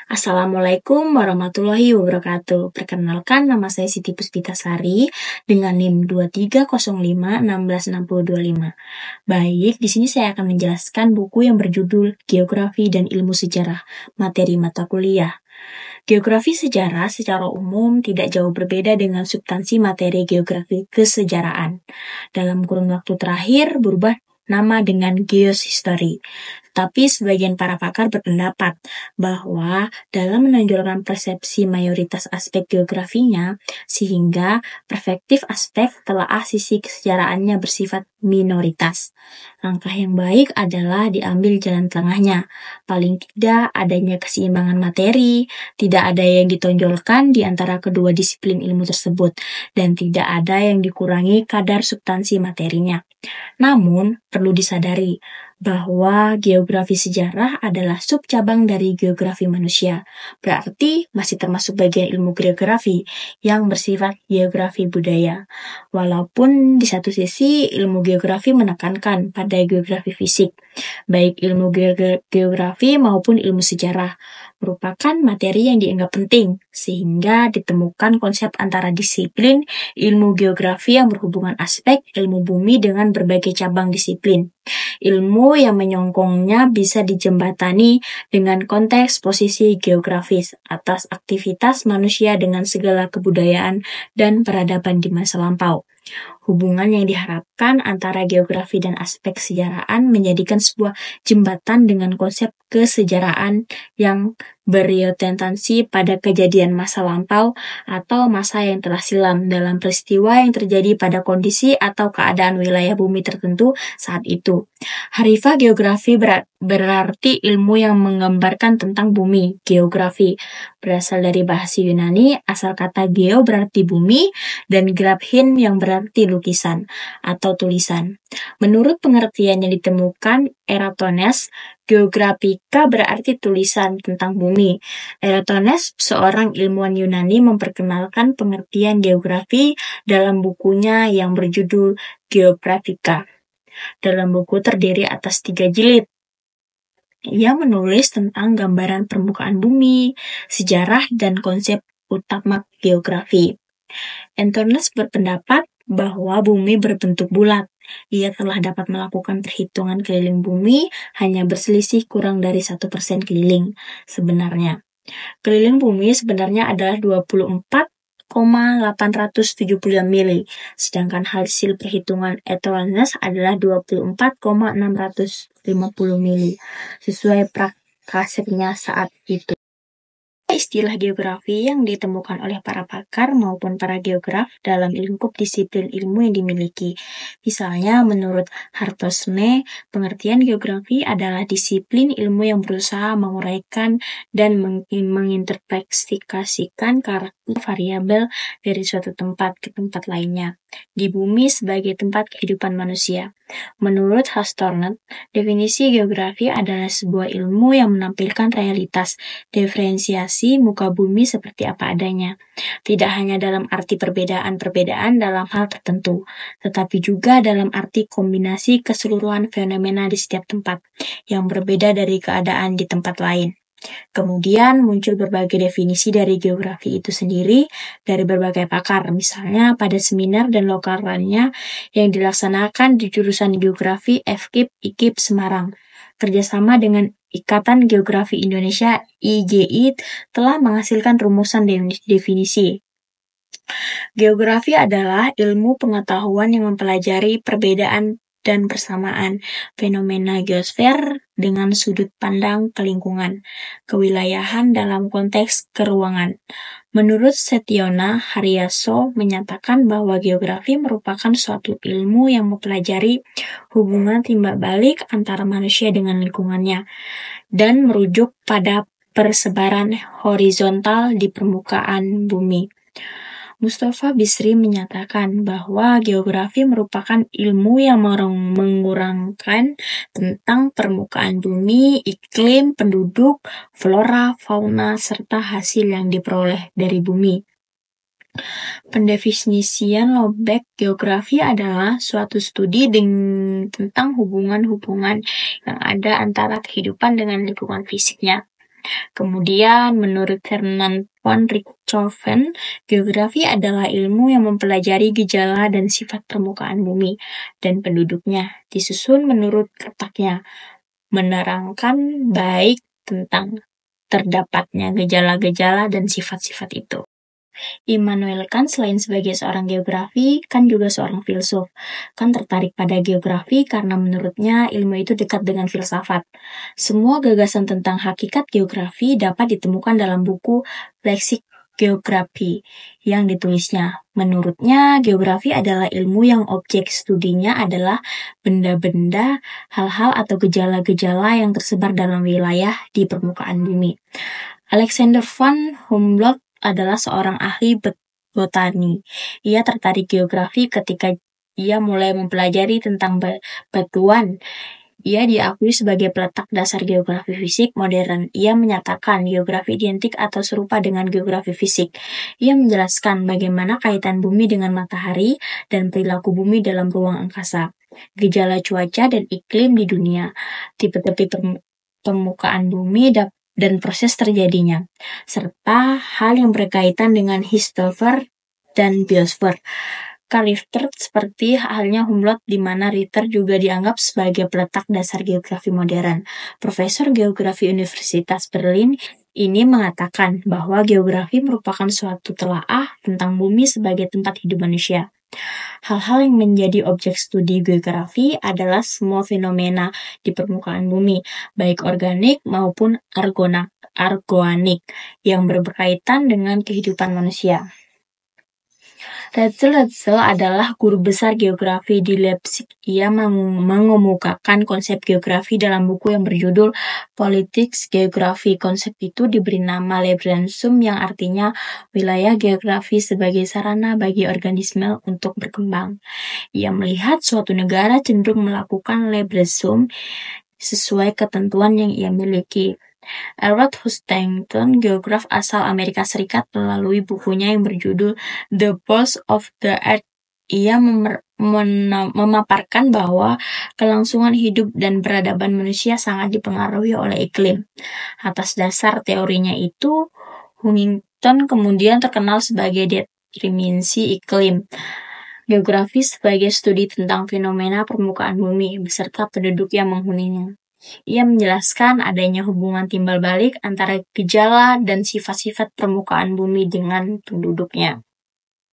Assalamualaikum warahmatullahi wabarakatuh. Perkenalkan, nama saya Siti Puspitasari dengan NIM 2305166025. Baik, di sini saya akan menjelaskan buku yang berjudul Geografi dan Ilmu Sejarah, materi mata kuliah. Geografi sejarah secara umum tidak jauh berbeda dengan substansi materi geografi kesejaraan. Dalam kurun waktu terakhir berubah nama dengan geoshistory. Tapi sebagian para pakar berpendapat bahwa dalam menonjolkan persepsi mayoritas aspek geografinya, sehingga perspektif aspek telaah sisi kesejarahannya bersifat minoritas. Langkah yang baik adalah diambil jalan tengahnya. Paling tidak adanya keseimbangan materi, tidak ada yang ditonjolkan di antara kedua disiplin ilmu tersebut, dan tidak ada yang dikurangi kadar substansi materinya. Namun, perlu disadari bahwa geografi sejarah adalah subcabang dari geografi manusia. Berarti masih termasuk bagian ilmu geografi yang bersifat geografi budaya. Walaupun di satu sisi ilmu geografi menekankan pada geografi fisik, baik ilmu geografi maupun ilmu sejarah merupakan materi yang dianggap penting, sehingga ditemukan konsep antara disiplin ilmu geografi yang berhubungan aspek ilmu bumi dengan berbagai cabang disiplin. Ilmu yang menyongkongnya bisa dijembatani dengan konteks posisi geografis atas aktivitas manusia dengan segala kebudayaan dan peradaban di masa lampau. Hubungan yang diharapkan antara geografi dan aspek kesejarahan menjadikan sebuah jembatan dengan konsep kesejarahan yang berorientasi pada kejadian masa lampau atau masa yang telah silam dalam peristiwa yang terjadi pada kondisi atau keadaan wilayah bumi tertentu saat itu. Harifah geografi berarti ilmu yang menggambarkan tentang bumi, geografi. Berasal dari bahasa Yunani, asal kata geo berarti bumi, dan graphin yang berarti lukisan atau tulisan. Menurut pengertian yang ditemukan Eratosthenes, geografika berarti tulisan tentang bumi. Eratosthenes, seorang ilmuwan Yunani, memperkenalkan pengertian geografi dalam bukunya yang berjudul Geographica. Dalam buku terdiri atas 3 jilid. Ia menulis tentang gambaran permukaan bumi, sejarah, dan konsep utama geografi. Eratosthenes berpendapat bahwa bumi berbentuk bulat. Ia telah dapat melakukan perhitungan keliling bumi hanya berselisih kurang dari 1% keliling sebenarnya. Keliling bumi sebenarnya adalah 24,875 mili, sedangkan hasil perhitungan Eratosthenes adalah 24,650 mili, sesuai prakarya saat itu. Istilah geografi yang ditemukan oleh para pakar maupun para geograf dalam lingkup disiplin ilmu yang dimiliki. Misalnya, menurut Eratosthenes, pengertian geografi adalah disiplin ilmu yang berusaha menguraikan dan menginterpretasikan karakter variabel dari suatu tempat ke tempat lainnya di bumi sebagai tempat kehidupan manusia. Menurut Eratosthenes, definisi geografi adalah sebuah ilmu yang menampilkan realitas, diferensiasi muka bumi seperti apa adanya. Tidak hanya dalam arti perbedaan-perbedaan dalam hal tertentu, tetapi juga dalam arti kombinasi keseluruhan fenomena di setiap tempat, yang berbeda dari keadaan di tempat lain. Kemudian muncul berbagai definisi dari geografi itu sendiri dari berbagai pakar, misalnya pada seminar dan lokal lainnya yang dilaksanakan di jurusan Geografi FKIP IKIP Semarang. Kerjasama dengan Ikatan Geografi Indonesia IGI telah menghasilkan rumusan definisi. Geografi adalah ilmu pengetahuan yang mempelajari perbedaan dan persamaan fenomena geosfer dengan sudut pandang kelingkungan, kewilayahan dalam konteks keruangan. Menurut Setiono Haryanto menyatakan bahwa geografi merupakan suatu ilmu yang mempelajari hubungan timbal balik antara manusia dengan lingkungannya dan merujuk pada persebaran horizontal di permukaan bumi. Mustafa Bisri menyatakan bahwa geografi merupakan ilmu yang mengurangkan tentang permukaan bumi, iklim, penduduk, flora, fauna, serta hasil yang diperoleh dari bumi. Pendefinisian Lobek geografi adalah suatu studi tentang hubungan-hubungan yang ada antara kehidupan dengan lingkungan fisiknya. Kemudian, menurut Herman von Richthofen, geografi adalah ilmu yang mempelajari gejala dan sifat permukaan bumi dan penduduknya, disusun menurut letaknya, menerangkan baik tentang terdapatnya gejala-gejala dan sifat-sifat itu. Immanuel Kant selain sebagai seorang geografi, kan juga seorang filsuf. Kant tertarik pada geografi karena menurutnya ilmu itu dekat dengan filsafat. Semua gagasan tentang hakikat geografi dapat ditemukan dalam buku Leksik Geografi yang ditulisnya. Menurutnya, geografi adalah ilmu yang objek studinya adalah benda-benda, hal-hal atau gejala-gejala yang tersebar dalam wilayah di permukaan bumi. Alexander von Humboldt adalah seorang ahli botani. Ia tertarik geografi ketika ia mulai mempelajari tentang batuan. Ia diakui sebagai peletak dasar geografi fisik modern. Ia menyatakan geografi identik atau serupa dengan geografi fisik. Ia menjelaskan bagaimana kaitan bumi dengan matahari dan perilaku bumi dalam ruang angkasa, gejala cuaca dan iklim di dunia, tipe-tipe permukaan bumi dan proses terjadinya, serta hal yang berkaitan dengan histosfer dan biosfer. Karl Richter seperti halnya Humboldt di mana Richter juga dianggap sebagai peletak dasar geografi modern. Profesor Geografi Universitas Berlin ini mengatakan bahwa geografi merupakan suatu telaah tentang bumi sebagai tempat hidup manusia. Hal-hal yang menjadi objek studi geografi adalah semua fenomena di permukaan bumi, baik organik maupun argonik, yang berkaitan dengan kehidupan manusia. Retzel adalah guru besar geografi di Leipzig. Ia mengemukakan konsep geografi dalam buku yang berjudul Politics Geografi. Konsep itu diberi nama Lebensraum yang artinya wilayah geografi sebagai sarana bagi organisme untuk berkembang. Ia melihat suatu negara cenderung melakukan Lebensraum sesuai ketentuan yang ia miliki. Albert Huntington, geograf asal Amerika Serikat, melalui bukunya yang berjudul The Pulse of the Earth, ia memaparkan bahwa kelangsungan hidup dan peradaban manusia sangat dipengaruhi oleh iklim. Atas dasar teorinya itu, Huntington kemudian terkenal sebagai determinasi iklim. Geografi sebagai studi tentang fenomena permukaan bumi beserta penduduk yang menghuninya. Ia menjelaskan adanya hubungan timbal balik antara gejala dan sifat-sifat permukaan bumi dengan penduduknya.